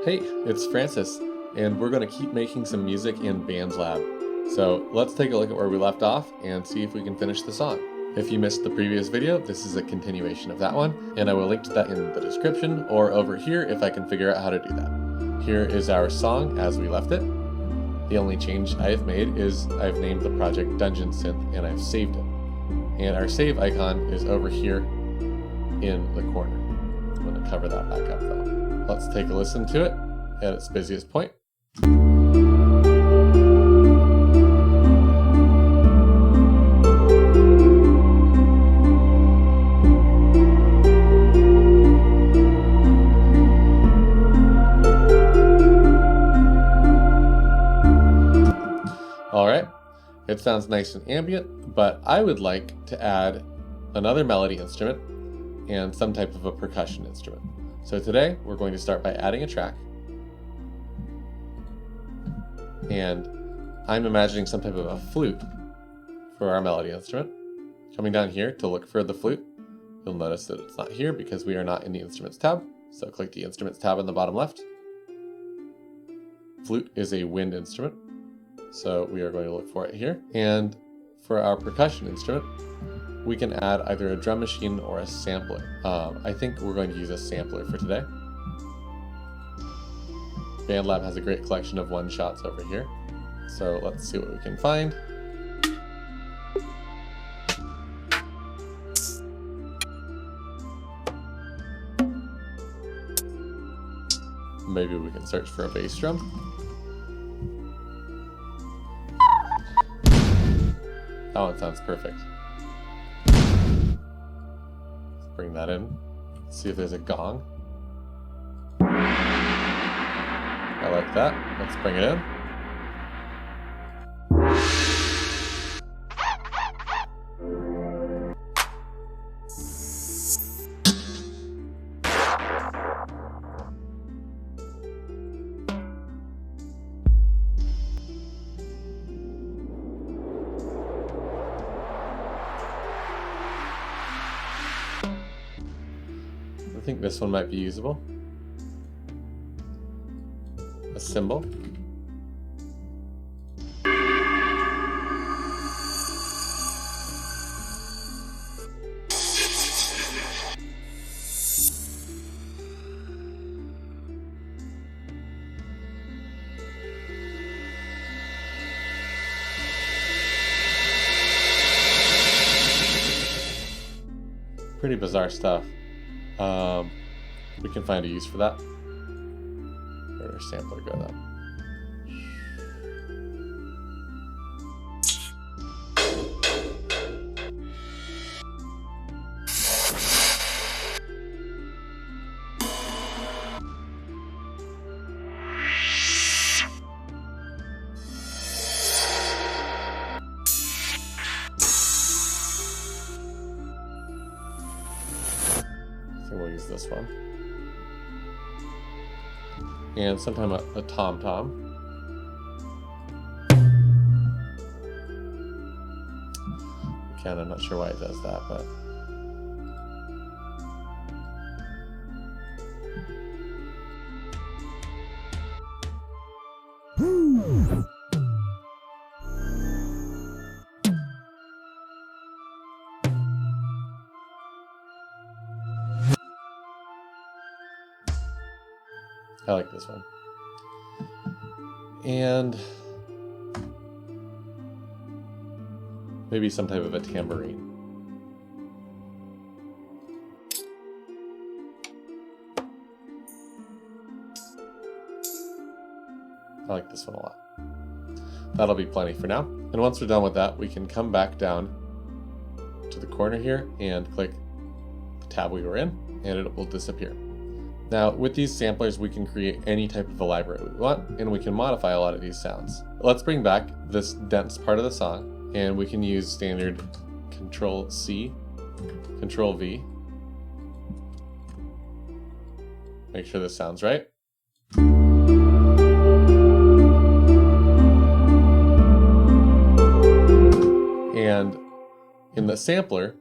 Hey, it's Francis, and we're going to keep making some music in BandLab. So let's take a look at where we left off and see if we can finish the song. If you missed the previous video, this is a continuation of that one, and I will link to that in the description or over here if I can figure out how to do that. Here is our song as we left it. The only change I have made is I've named the project Dungeon Synth and I've saved it. And our save icon is over here in the corner. I'm going to cover that back up though. Let's take a listen to it at its busiest point. All right, it sounds nice and ambient, but I would like to add another melody instrument and some type of a percussion instrument. So today we're going to start by adding a track, and I'm imagining some type of a flute for our melody instrument. Coming down here to look for the flute, you'll notice that it's not here because we are not in the Instruments tab. So click the Instruments tab in the bottom left. Flute is a wind instrument, so we are going to look for it here. And for our percussion instrument, we can add either a drum machine or a sampler. I think we're going to use a sampler for today. BandLab has a great collection of one-shots over here, so let's see what we can find. Maybe we can search for a bass drum. That one sounds perfect. Bring that in, see if there's a gong. I like that. Let's bring it in. I think this one might be usable. A cymbal. Pretty bizarre stuff. We can find a use for that. Where did our sampler go though? I think we'll use this one. And sometime a tom-tom. Again, I'm not sure why it does that, but I like this one. And maybe some type of a tambourine. I like this one a lot. That'll be plenty for now. And once we're done with that, we can come back down to the corner here and click the tab we were in, and it will disappear. Now, with these samplers, we can create any type of a library we want, and we can modify a lot of these sounds. Let's bring back this dense part of the song, and we can use standard Control-C, Control-V. Make sure this sounds right. And in the sampler,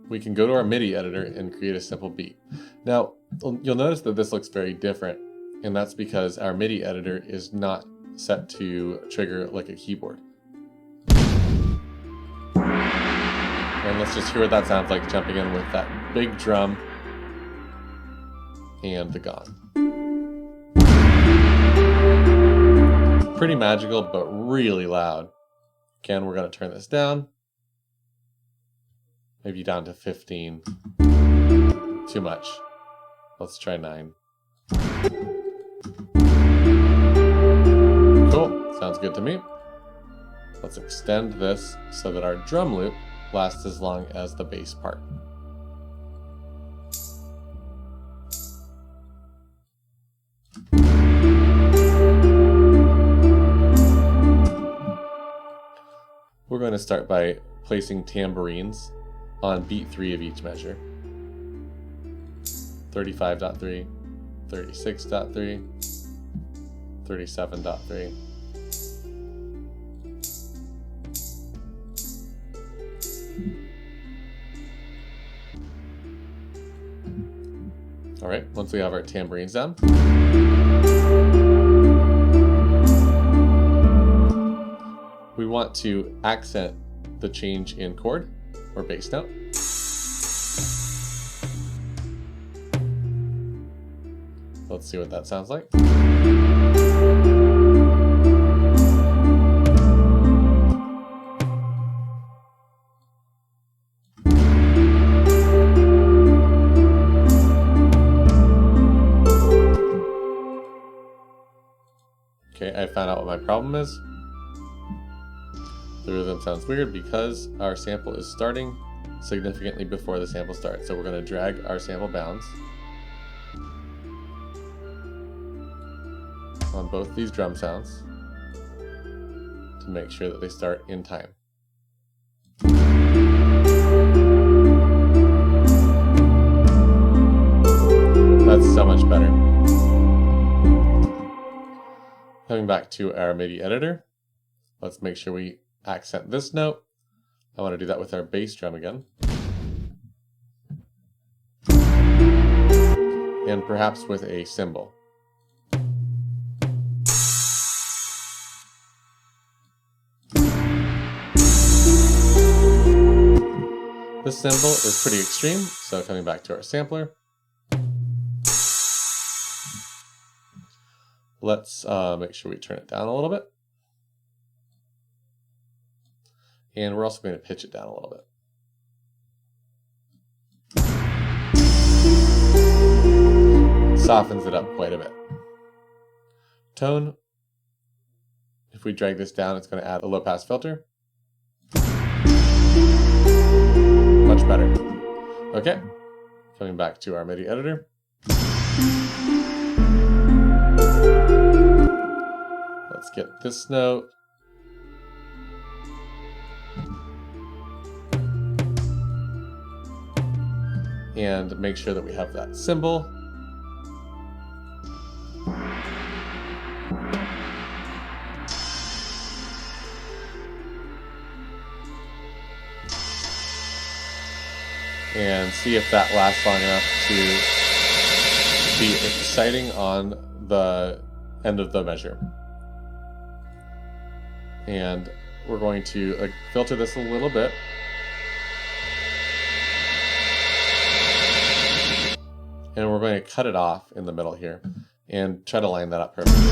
we can go to our MIDI editor and create a simple beat. Now, you'll notice that this looks very different And that's because our MIDI editor is not set to trigger like a keyboard. And let's just hear what that sounds like jumping in with that big drum and the gong. Pretty magical, but really loud. Again, we're going to turn this down. Maybe down to 15. Too much. Let's try 9. Cool, sounds good to me. Let's extend this so that our drum loop lasts as long as the bass part. We're going to start by placing tambourines on beat 3 of each measure. 35.3, 36.3, 37.3. All right, once we have our tambourines down, we want to accent the change in chord or bass note. Let's see what that sounds like. Okay, I found out what my problem is. The rhythm sounds weird because our sample is starting significantly before the sample starts. So we're going to drag our sample bounds on both these drum sounds to make sure that they start in time. That's so much better. Coming back to our MIDI editor, let's make sure we accent this note. I want to do that with our bass drum again. And perhaps with a cymbal. This cymbal is pretty extreme, so coming back to our sampler, let's make sure we turn it down a little bit. And we're also going to pitch it down a little bit. Softens it up quite a bit. Tone, if we drag this down, it's going to add a low pass filter. Much better. Okay, coming back to our MIDI editor. Let's get this note. And make sure that we have that cymbal. And see if that lasts long enough to be exciting on the end of the measure. And we're going to filter this a little bit. And we're going to cut it off in the middle here and try to line that up perfectly.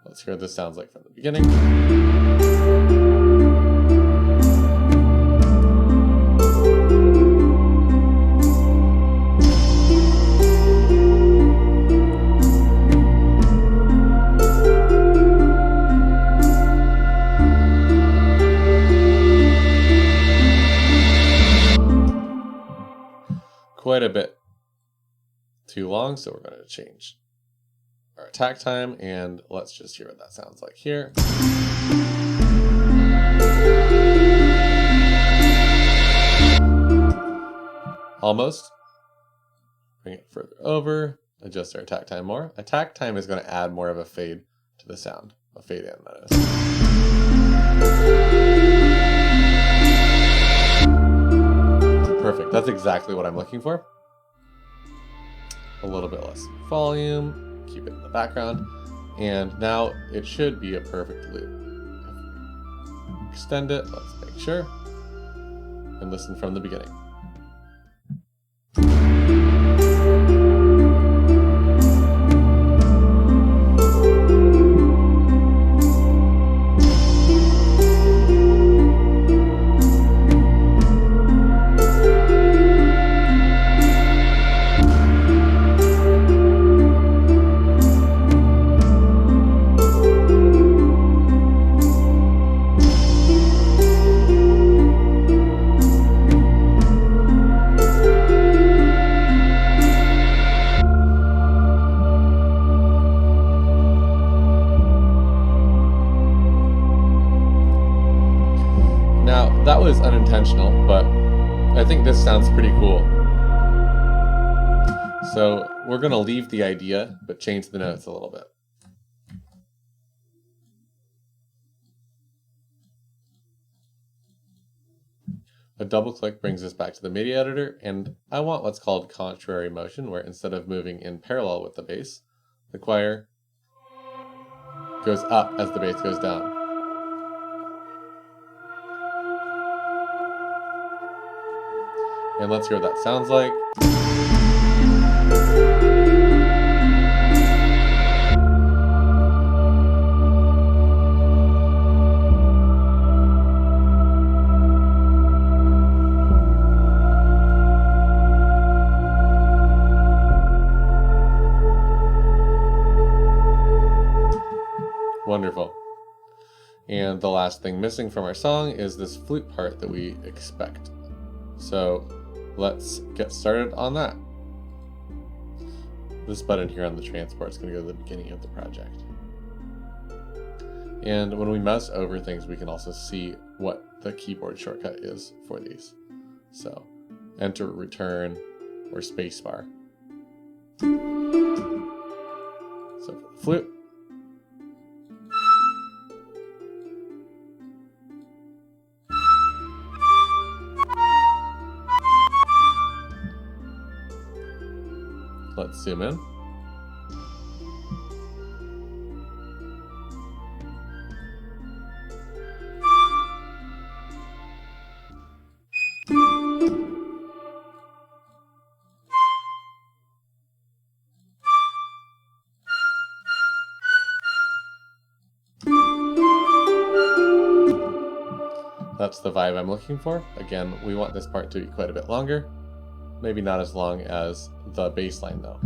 Let's hear what this sounds like from the beginning. Quite a bit too long, so we're going to change our attack time, and let's just hear what that sounds like here. Almost. Bring it further over, adjust our attack time more. Attack time is going to add more of a fade to the sound, a fade in, that is. Perfect, that's exactly what I'm looking for. a little bit less volume, keep it in the background, and now it should be a perfect loop. If we extend it, let's make sure, and listen from the beginning. Now, that was unintentional, but I think this sounds pretty cool. So we're going to leave the idea, but change the notes a little bit. A double click brings us back to the MIDI editor, and I want what's called contrary motion, where instead of moving in parallel with the bass, the choir goes up as the bass goes down. And let's hear what that sounds like. Wonderful. And the last thing missing from our song is this flute part that we expect. So let's get started on that. This button here on the transport is going to go to the beginning of the project. And when we mouse over things, we can also see what the keyboard shortcut is for these. So enter, return, or spacebar. So for the flute, let's zoom in. That's the vibe I'm looking for. Again, we want this part to be quite a bit longer. Maybe not as long as the bass line though.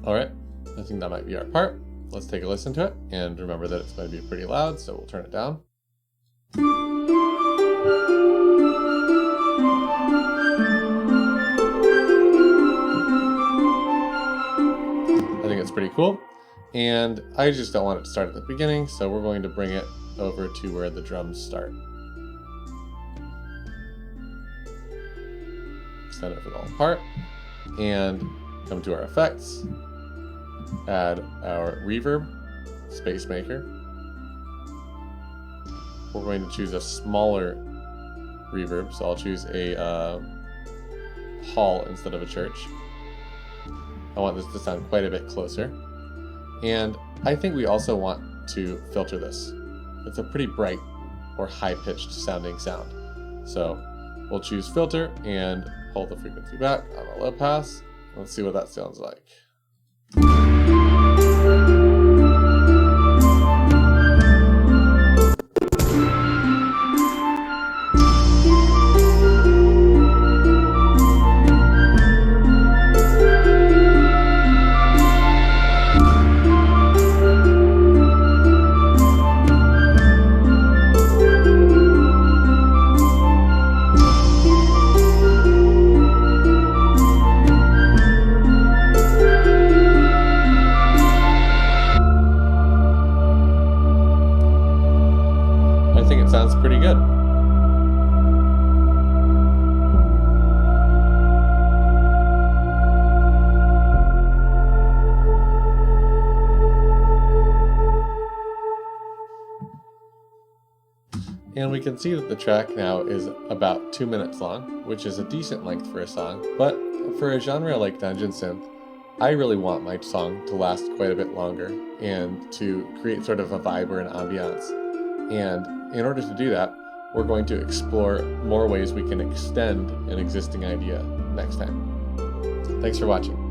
All right, I think that might be our part. Let's take a listen to it, and remember that it's going to be pretty loud, so we'll turn it down. I think it's pretty cool, and I just don't want it to start at the beginning, so we're going to bring it over to where the drums start. Extend it for the whole part, and come to our effects. Add our reverb, space maker. We're going to choose a smaller reverb, so I'll choose a hall instead of a church. I want this to sound quite a bit closer. And I think we also want to filter this. It's a pretty bright or high-pitched sounding sound. So we'll choose filter and hold the frequency back on the low pass. Let's see what that sounds like. And we can see that the track now is about 2 minutes long, which is a decent length for a song. But for a genre like dungeon synth, I really want my song to last quite a bit longer and to create sort of a vibe or an ambiance. And in order to do that, we're going to explore more ways we can extend an existing idea next time. Thanks for watching.